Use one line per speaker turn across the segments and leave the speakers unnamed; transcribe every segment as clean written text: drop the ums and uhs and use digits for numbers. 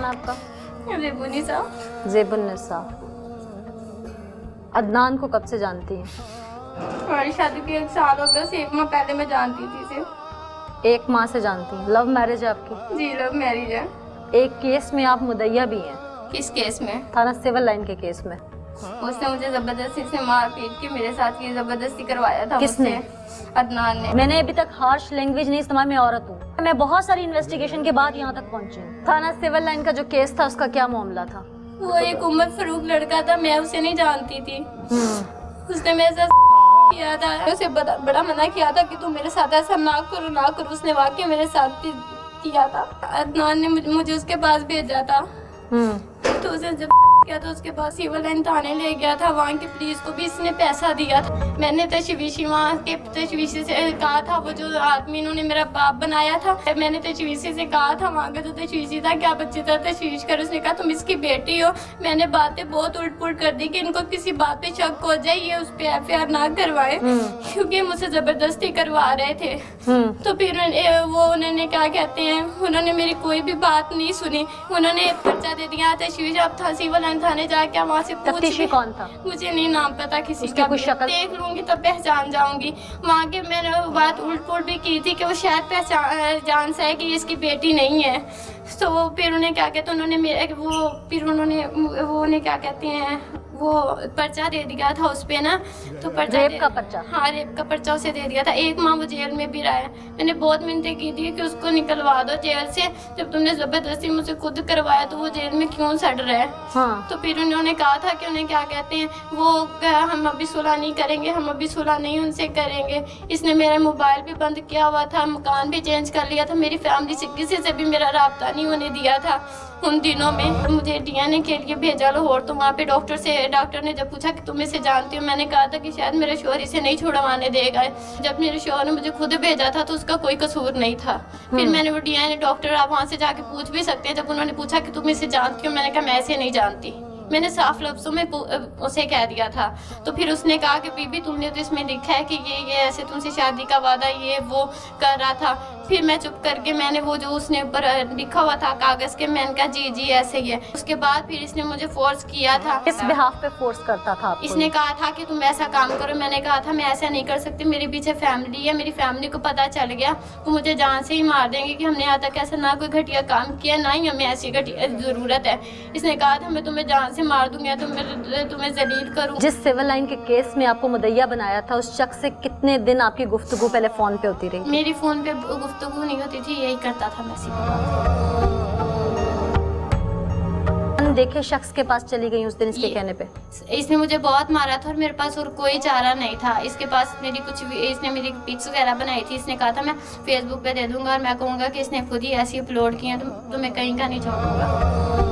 है आपका?
ज़ेबुन्निसा।
ज़ेबुन्निसा। अदनान को कब से जानती हैं?
हमारी शादी के 1 साल हो गया, 1 माह पहले मैं जानती थी इसे।
1 माह से जानती हैं। लव मैरिज है आपकी?
जी लव मैरिज है।
एक केस में आप मुद्दइया भी हैं।
किस केस में?
थाना सिविल लाइन के केस में।
उसने मुझे जबरदस्ती से मार पीट के मेरे साथ ये जबरदस्ती करवाया था।
किसने?
अदनान ने।
मैंने अभी तक हार्श लैंग्वेज नहीं इस्तेमाल, मैं औरत हूँ। मैं बहुत सारी इन्वेस्टिगेशन के बाद यहाँ तक पहुँची हूँ। थाना सिविल लाइन का जो केस था उसका क्या मामला था?
वो एक उमर फरूक लड़का था, मैं उसे नहीं जानती थी। उसने मेरे साथ किया था, उसे बड़ा मना किया था कि तू मेरे साथ ऐसा ना करो। उसने वाकई मेरे साथ किया था। अदनान ने मुझे उसके पास भेजा था। तो उसे जब किया तो उसके पास सिविल लाइन थाने ले गया था। वहाँ की पुलिस को भी इसने पैसा दिया था। मैंने तशवीशी वहाँ के तशवीशी से कहा था, वो जो आदमी इन्होंने मेरा बाप बनाया था, मैंने तशवीशी से कहा था, वहाँ का जो तशवीशी था कि आप अच्छी तरह तशवीश कर। उसने कहा तुम इसकी बेटी हो। मैंने बातें बहुत उल्ट पुल्ट कर दी कि इनको किसी बात पे शक हो जाए, ये उस पर FIR ना करवाए, क्योंकि मुझसे जबरदस्ती करवा रहे थे। तो फिर वो उन्होंने क्या कहते हैं, उन्होंने मेरी कोई भी बात नहीं सुनी। उन्होंने पर्चा दे दिया तशवीश। अब था सिविल लाइन थाने जाके वहाँ से
तफ्तीशी कौन था?
मुझे नहीं नाम पता किसी
उसकी
का।
कुछ शक्ल
देख लूंगी तब पहचान जाऊंगी। वहाँ के मैंने बात उल्ट पुल्ट भी की थी कि वो शायद पहचान से है कि इसकी बेटी नहीं है। तो फिर उन्हें क्या कहते हैं, उन्होंने क्या कहते हैं, वो पर्चा दे दिया था उस पे ना। तो पर्चा
रेप का पर्चा?
हाँ रेप का पर्चा उसे दे दिया था। 1 माह वो जेल में भी रहा है। मैंने बहुत मिन्नतें की थी कि उसको निकलवा दो जेल से। जब तुमने जबरदस्ती मुझे खुद करवाया तो वो जेल में क्यों सड़ रहा है?
हाँ।
तो फिर उन्होंने कहा था कि उन्हें क्या कहते हैं, वो हम अभी सुलह नहीं करेंगे, हम अभी सुलह नहीं उनसे करेंगे। इसने मेरा मोबाइल भी बंद किया हुआ था, मकान भी चेंज कर लिया था। मेरी फैमिली से किसी से भी मेरा राब्ता नहीं होने दिया था उन दिनों में। मुझे DNA के लिए भेजा लाहौर। तो वहाँ पे डॉक्टर ने जब पूछा कि तुम इसे जानती हो, मैंने कहा था कि शायद मेरा शोहर इसे नहीं छुड़वाने देगा। जब मेरे शोहर ने मुझे खुद भेजा था तो उसका कोई कसूर नहीं था। फिर मैंने वो DNA डॉक्टर, आप वहाँ से जाके पूछ भी सकते हैं, जब उन्होंने पूछा कि तुम इसे जानती हो, मैंने कहा मैं इसे नहीं जानती। मैंने साफ लफ्ज़ों में उसे कह दिया था। तो फिर उसने कहा कि बीबी तुमने तो इसमें लिखा है कि ये ऐसे तुमसे शादी का वादा ये वो कर रहा था। फिर मैं चुप करके मैंने वो जो उसने ऊपर लिखा हुआ था कागज़ के, मैंने कहा जी ऐसे ही है। उसके बाद फिर इसने मुझे फोर्स किया था।
किस बिहाफ पे फोर्स करता था आपको?
इसने कहा था कि तुम ऐसा काम करो। मैंने कहा था मैं ऐसा नहीं कर सकती, मेरे पीछे फैमिली है, मेरी फैमिली को पता चल गया तो मुझे जान से ही मार देंगे कि हमने आज तक ऐसा ना कोई घटिया काम किया, ना ही हमें ऐसी घटिया ज़रूरत है। इसने कहा था मैं तुम्हें जान से मार दूंगी, तो मैं तुम्हें जलील करूँ।
जिस सिविल लाइन के केस में आपको मुद्दइया बनाया था, उस शख्स से कितने दिन आपकी गुफ्तगू पहले फोन पे होती रही?
मेरी फोन पे गुफ्तगू नहीं होती थी, यही करता था मैसेज।
देखे शख्स के पास चली गई उस दिन इसके कहने पे?
इसने मुझे बहुत मारा था और मेरे पास और कोई चारा नहीं था। इसके पास मेरी कुछ भी, इसने मेरी पिक्स वगैरह बनाई थी। इसने कहा था मैं फेसबुक पे दे दूंगा और मैं कहूँगा कि इसने खुद ही ऐसी अपलोड की है तो मैं कहीं का नहीं छोड़ूंगा।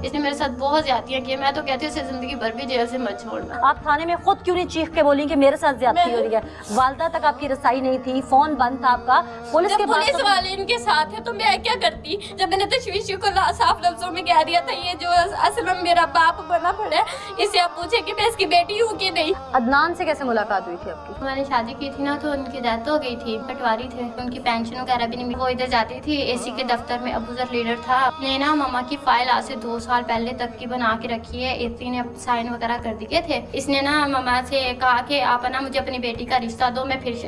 इसने मेरे साथ बहुत ज्यादतियां की। मैं तो कहती हूँ इसे जिंदगी भर भी जेल से मत छोड़ना।
आप थाने में खुद क्यों नहीं चीख के बोली कि मेरे साथ ज्यादती हो रही है? वालदा तक आपकी रसाई नहीं थी, फोन बंद था आपका, पुलिस के
पुलिस वाले इनके साथ है तो मैं क्या करती? जब मैंने तशवीशी को साफ लफ्जों में कह दिया था ये जो असल में मेरा बाप बना पड़ा है, इसे आप पूछे कि मैं इसकी बेटी हूँ कि नहीं।
अदनान से कैसे मुलाकात हुई थी आपकी?
मैंने शादी की थी ना तो उनकी डेथ हो गई थी, पटवारी थे, उनकी पेंशन वगैरह भी नहीं। वो इधर जाती थी AC के दफ्तर में, अबूजर लीडर था। अपने ना मामा की फाइल आज से 2 साल पहले तक की बना के रखी है। इतनी ने साइन वगैरह कर दिए थे। इसने ना मामा से कहा कि आप ना मुझे अपनी बेटी का रिश्ता दो, मैं फिर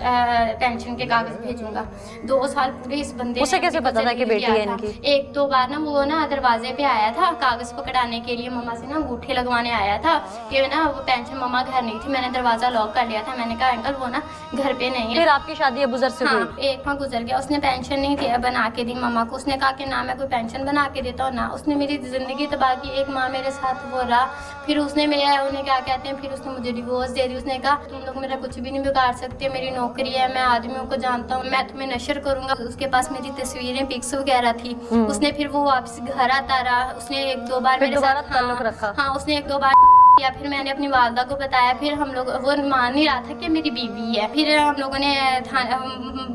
पेंशन के कागज भेजूंगा। 2 साल पूरे इस बंदे
उसे कैसे पता था कि बेटी है इनकी?
1-2 बार ना वो ना दरवाजे पे आया था कागज पकड़ाने के लिए, मामा से ना अंगूठे लगवाने आया था कि ना वो पेंशन मामा घर नहीं थी। मैंने दरवाजा लॉक कर लिया था। मैंने कहा अंकल वो ना घर पे नहीं है।
फिर आपकी शादी अबूजर से हुई?
1 माह गुजर गया। उसने पेंशन नहीं थी बना के दी मामा को। उसने कहा कि ना मैं कोई पेंशन बना के देता हूँ ना। उसने मेरी जिंदगी तबाह की। 1 माह मेरे साथ वो रहा। फिर उसने उन्हें क्या कहते हैं, फिर उसने मुझे डिवोर्स दे दी। उसने कहा तुम लोग मेरा कुछ भी नहीं बिगाड़ सकते, मेरी नौकरी है, मैं आदमियों को जानता हूँ, मैं तुम्हें नशर करूंगा। उसके पास मेरी तस्वीरें पिक्स वगैरह थी। उसने फिर वो वापस घर आता रहा। उसने 1-2 बार मेरे साथ
ताल्लुक रखा?
हाँ उसने 1-2 बार या फिर मैंने अपनी वालदा को बताया, फिर हम लोग, वो मान नहीं रहा था कि मेरी बीवी है। फिर हम लोगों ने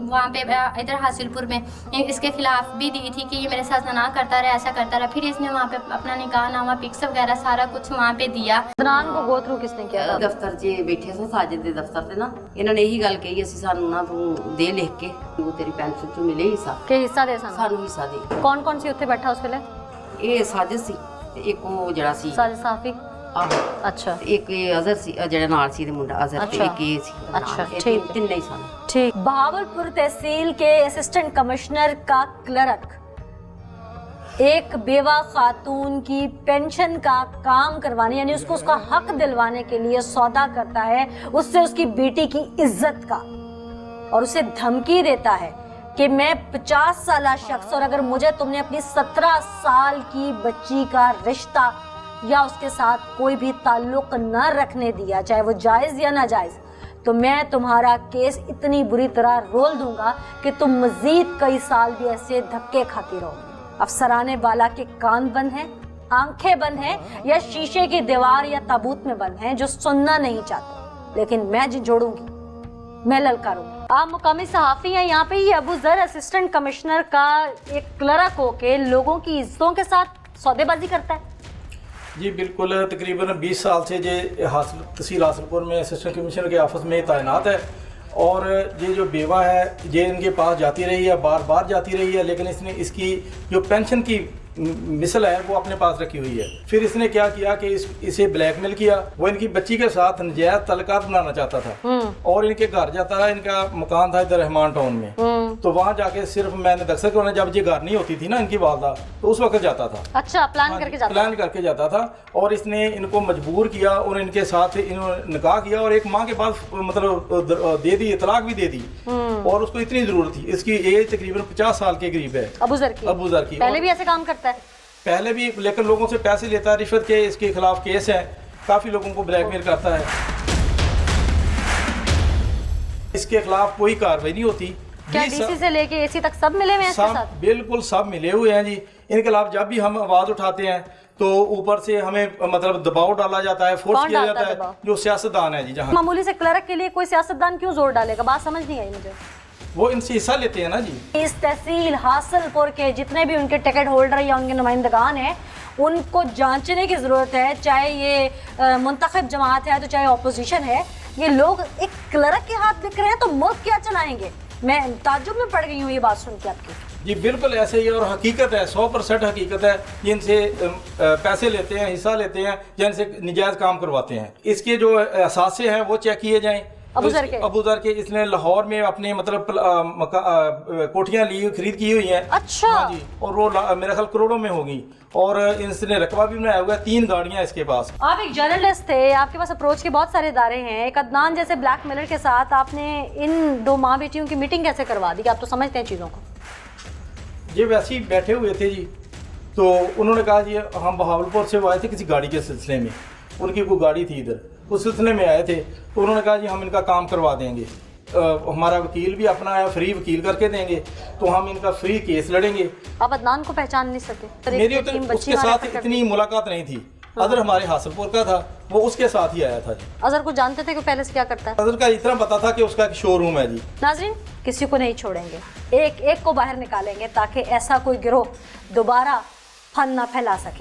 वहाँ पे इधर हासिलपुर में इसके खिलाफ भी दी थी कि ये मेरे साथ ना करता रहा, ऐसा करता रहा। फिर इसने वहाँ पे अपना निकाह नामा, पिक्स वगैरह सारा कुछ वहाँ पे दिया।
अदनान को गो थ्रू किसने किया था?
ਦਫ਼ਤਰ 'ਚ ਬੈਠੇ ਸਾਂ ਸਾਜਿਦ ਦੇ ਦਫ਼ਤਰ ਤੇ ਨਾ, ਇਹਨਾਂ ਨੇ ਇਹੀ ਗੱਲ ਕਹੀ, ਅਸੀਂ ਸਾਨੂੰ ਨਾ ਤੂੰ ਦੇ ਲਿਖ ਕੇ, ਉਹ ਤੇਰੀ ਪੈਨਸ਼ਨ 'ਚੋਂ ਮਿਲੇ ਹਿੱਸਾ,
ਕਿ ਹਿੱਸਾ ਦੇ ਸਾਨੂੰ।
ਸਾਨੂੰ ਹਿੱਸਾ ਦੇ।
ਕੌਣ ਕੌਣ ਸੀ ਉੱਥੇ ਬੈਠਾ ਉਸ ਵੇਲੇ?
ਇਹ ਸਾਜਿਦ ਸੀ ਤੇ ਇੱਕ ਉਹ ਜਿਹੜਾ ਸੀ
ਸਾजिद साफी।
ਆਹੋ,
अच्छा
ਤੇ ਇੱਕ ਇਹ ਅਜ਼ਹਰ ਸੀ, ਜਿਹੜਾ ਨਾਲ ਸੀ ਤੇ ਮੁੰਡਾ ਅਜ਼ਹਰ, ਤੇ
अच्छा।
ਇੱਕ ਇਹ ਸੀ ਨਾਲ।
अच्छा,
ਇਹ
ठीक।
ਤਿੰਨੇ ਹੀ ਸਨ।
ठीक। बहावलपुर तहसील के असिस्टेंट कमिश्नर का क्लर्क एक बेवा खातून की पेंशन का काम करवाने, यानी उसको उसका हक दिलवाने के लिए सौदा करता है उससे उसकी बेटी की इज्जत का, और उसे धमकी देता है कि मैं 50 साल शख्स, और अगर मुझे तुमने अपनी 17 साल की बच्ची का रिश्ता या उसके साथ कोई भी ताल्लुक न रखने दिया, चाहे वो जायज़ या नाजायज़, तो मैं तुम्हारा केस इतनी बुरी तरह रोल दूंगा कि तुम मजीद कई साल भी ऐसे धक्के खाती रहो। अफसराने वाला के कान बंद हैं, आंखें बंद हैं, या शीशे की दीवार या ताबूत में बंद हैं जो सुनना नहीं चाहते, लेकिन मैं जोड़ूंगी, मैं ललकारूंगी। आप मुकामी सहाफ़ी हैं यहाँ पे। ये अबू ज़र असिस्टेंट कमिश्नर का एक क्लर्क होके लोगों की इज्जतों के साथ सौदेबाजी करता है।
जी बिल्कुल, तकरीबन 20 साल से ये तहसील हासिलपुर में असिस्टेंट कमिश्नर के ऑफिस में तैनात है, और ये जो बेवा है ये इनके पास जाती रही है, बार बार जाती रही है, लेकिन इसने इसकी जो पेंशन की मिसल है वो अपने पास रखी हुई है। फिर इसने क्या किया कि इसे ब्लैकमेल किया। वो इनकी बच्ची के साथ नजायज तल्लुकात बनाना चाहता था, और इनके घर जाता था। इनका मकान था इधर रहमान टाउन में, तो वहाँ जाके सिर्फ मैंने दरअसल को, जब ये घर नहीं होती थी ना इनकी वालदा, तो उस वक्त जाता था।
अच्छा, प्लान करके जाता था।
प्लान करके जाता था, और इसने इनको मजबूर किया, और इनके साथ इन्होंने निकाह किया, और एक माह के बाद मतलब दे दी, तलाक भी दे दी। और उसको इतनी जरूरत थी, इसकी एज तकरीबन 50 साल के करीब है।
अबू ज़र की पहले भी ऐसे काम करता है?
पहले भी, लेकिन लोगों से पैसे लेता है रिश्वत के। इसके खिलाफ केस है, काफी लोगों को ब्लैकमेल करता है। इसके खिलाफ कोई कार्रवाई नहीं होती।
क्या डीसी से लेके एसी तक सब मिले हुए हैं इसके साथ?
बिल्कुल सब मिले हुए हैं जी। इनके खिलाफ जब भी हम आवाज उठाते हैं तो ऊपर से हमें मतलब दबाव डाला जाता है, फोर्स किया जाता है। जो सियासतदान है जी, जहाँ
मामूली से क्लर्क के लिए कोई सियासतदान क्यों जोर डालेगा? बात समझ नहीं आई मुझे।
वो इनसे हिस्सा लेते हैं ना जी।
इस तहसील हासिलपुर के जितने भी उनके टिकट होल्डर या उनके नुमाइंदगान हैं, उनको जांचने की ज़रूरत है। चाहे ये मुंतखब जमात है तो चाहे अपोजिशन है, ये लोग एक क्लर्क के हाथ दिख रहे हैं तो मुल्क क्या चलाएंगे? मैं ताज्जुब में पड़ गई हूँ ये बात सुन के आपकी।
जी बिल्कुल ऐसे ही, और हकीकत है, 100% हकीकत है। ये इनसे पैसे लेते हैं, हिस्सा लेते हैं, या इनसे निजायज काम करवाते हैं। इसके जो असासे हैं वो चेक किए जाएं। अबू ज़र के इसने लाहौर में अपने मतलब कोठियाँ ली, खरीद की हुई हैं।
अच्छा।
हाँ जी, और वो मेरे ख्याल करोड़ों में होगी, और इसने रकबा भी बनाया हुआ है। 3 गाड़ियाँ इसके पास।
आप एक जर्नलिस्ट थे, आपके पास अप्रोच के बहुत सारे इदारे हैं। एक अदनान जैसे ब्लैकमेलर के साथ आपने इन 2 माँ बेटियों की मीटिंग कैसे करवा दी? आप तो समझते हैं चीज़ों को। ये
वैसे ही बैठे हुए थे जी, तो उन्होंने कहा जी हम बहावलपुर से वो आए थे किसी गाड़ी के सिलसिले में, उनकी कोई गाड़ी थी इधर, उस सिलसिले में आए थे। तो उन्होंने कहा जी हम इनका काम करवा देंगे, हमारा वकील भी अपना है, फ्री वकील करके देंगे, तो हम इनका फ्री केस लड़ेंगे।
आप अदनान को पहचान नहीं सके?
मेरी उसके साथ इतनी मुलाकात नहीं थी। अजहर हमारे हासिलपुर का था, वो उसके साथ ही आया था जी।
अजहर को जानते थे कि पहले से क्या करता है?
अजहर का इतना पता था कि उसका एक शोरूम है जी।
नाजरीन, किसी को नहीं छोड़ेंगे, एक एक को बाहर निकालेंगे ताकि ऐसा कोई गिरोह दोबारा फन ना फैला सके।